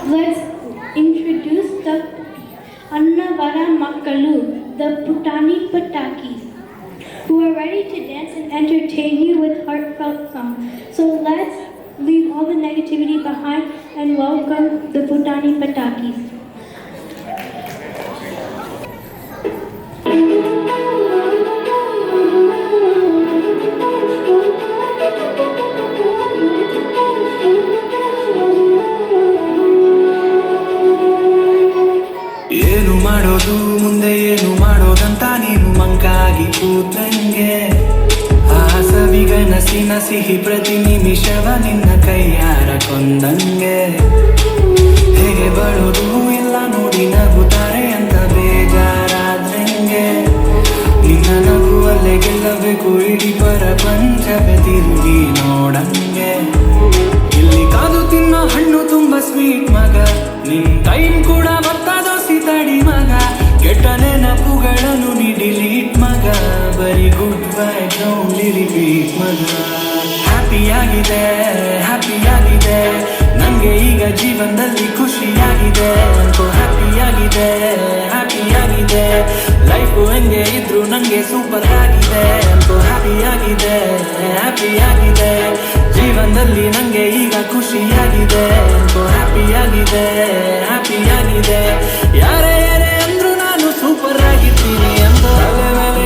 Let's introduce the Annavara Makkalu, the Putani Patakis, who are ready to dance and entertain you with heartfelt song. So let's leave all the negativity behind and welcome the Putani Patakis. ಏನು ಮಾಡೋದು ಮುಂದೆ ಏನು ಮಾಡೋದಂತ ನೀನು ಮಂಕಾಗಿ ಕೂತಂಗೆ ಆ ಸವಿಗನಸಿನ ಸಿಹಿ ಪ್ರತಿ ನಿಮಿಷವ ನಿನ್ನ ಕೈಯಾರ ಕೊಂದಂಗೆ ಹೇಗೆ ಬರೋದು ಎಲ್ಲ ನೋಡಿ ನಗುತ್ತಾರೆ ಅಂತ ಬೇಜಾರಾದ್ರಂಗೆ ನಿನ್ನ ನಗುವಲ್ಲೇ ಗೆಲ್ಲಬೇಕು ಇಡೀ ಪ್ರಪಂಚವೇ ತಿರುಗಿ ನೋಡಂಗೆ ಇಲ್ಲಿ ಕಾದು ತಿನ್ನೋ ಹಣ್ಣು ತುಂಬಾ ಸ್ವೀಟ್ ಮಗ ನಿನ್ ಟೈಮ್ ಕೂಡ ಬರ್ತದೋ ಸಿತಡಿ ಮಗ ಕೆಟ್ಟ ನೆನಪುಗಳನ್ನು ನೀ ಡಿಲೀಟ್ ಮಗ ಬರೀ ಗುಡ್ ವೈಬ್ಸ್ ಓನ್ಲಿ ರಿಪೀಟ್ ಮಗ ಹ್ಯಾಪಿಯಾಗಿದೆ ನಂಗೆ ಈಗ ಜೀವನದಲ್ಲಿ ಖುಷಿಯಾಗಿದೆ ಅಂತೂ ಹ್ಯಾಪಿಯಾಗಿದೆ ಲೈಫು ಹೆಂಗೆ ಇದ್ರು ನಂಗೆ ಸೂಪರ್ ಆಗಿದೆ ಅಂತೂ ಹ್ಯಾಪಿಯಾಗಿದೆ ಜೀವನದಲ್ಲಿ ನಂಗೆ ಈಗ ಖುಷಿಯಾಗಿದೆ ಅಂತೂ ಹ್ಯಾಪಿಯಾಗಿದೆ ಯಾರೇ ಅಂದ್ರು ನಾನು ಸೂಪರ್ ಆಗಿರ್ತೀನಿ ಅಂತ ತಲೆ ಮೇಲೆ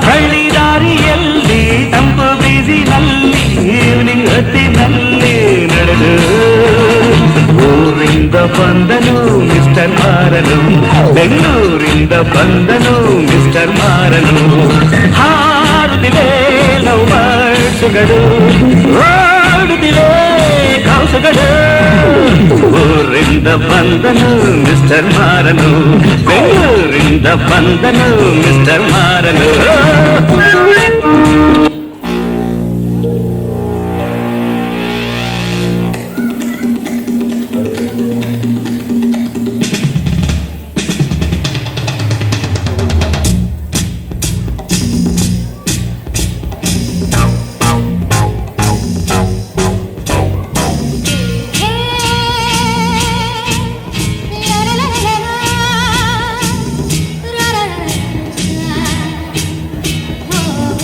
ಹಳ್ಳಿ ದಾರಿಯಲ್ಲಿ ತಂಪು ಬೀದಿನಲ್ಲಿ ಈವ್ನಿಂಗ್ ಹೊತ್ತಿನಲ್ಲಿ ನಡೆದು ಊರಿಂದ ಬಂದನು ಮಿಸ್ಟರ್ ಮಾರನು ಬೆಂಗಳೂರಿಂದ ಬಂದನು ಮಿಸ್ಟರ್ ಮಾರನು ಹಾರುತ್ತಿವೆ ಲವ್ ಬರ್ಡ್ಸ್ಗಳು ಓಡುತ್ತಿವೆ ಕೌಸುಗಳು ಊರಿಂದ ಬಂದನು ಮಿಸ್ಟರ್ ಮಾರನು ಬೆಂಗಳೂರಿಂದ ಬಂದನು mister ಮಾರನು Oh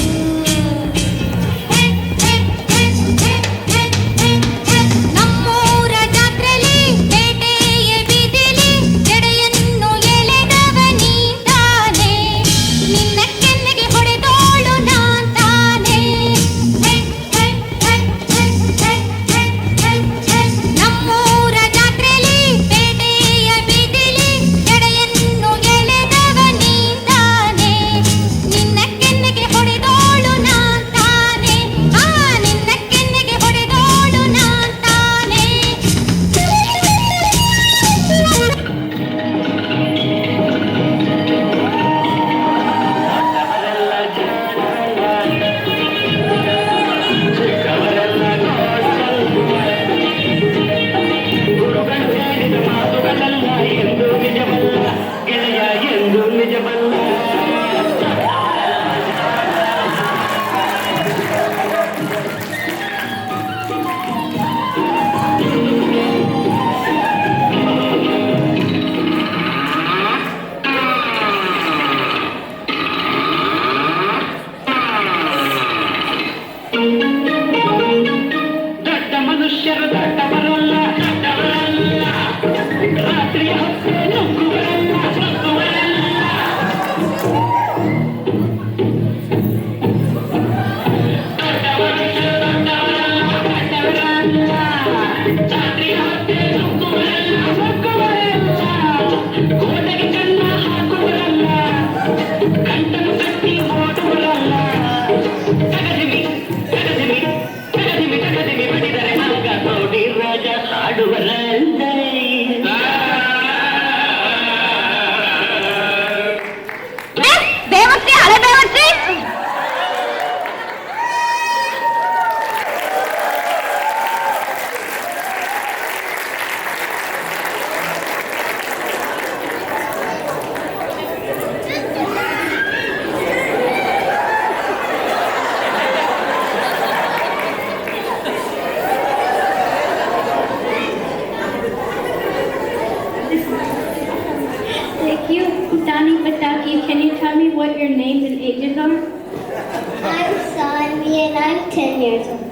and I'm 10 years old.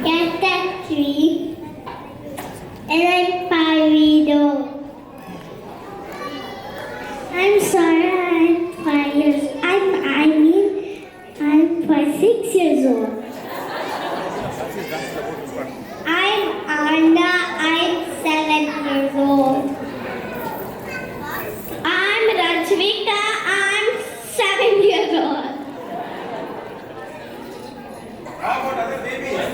Yes, 3. And I'm 5 years old. I'm Sarah, I'm 5 years. I'm 6 years old. I'm Anna, I'm 7 years old. I'm Rajvika, I'm 7 years old. How about other babies?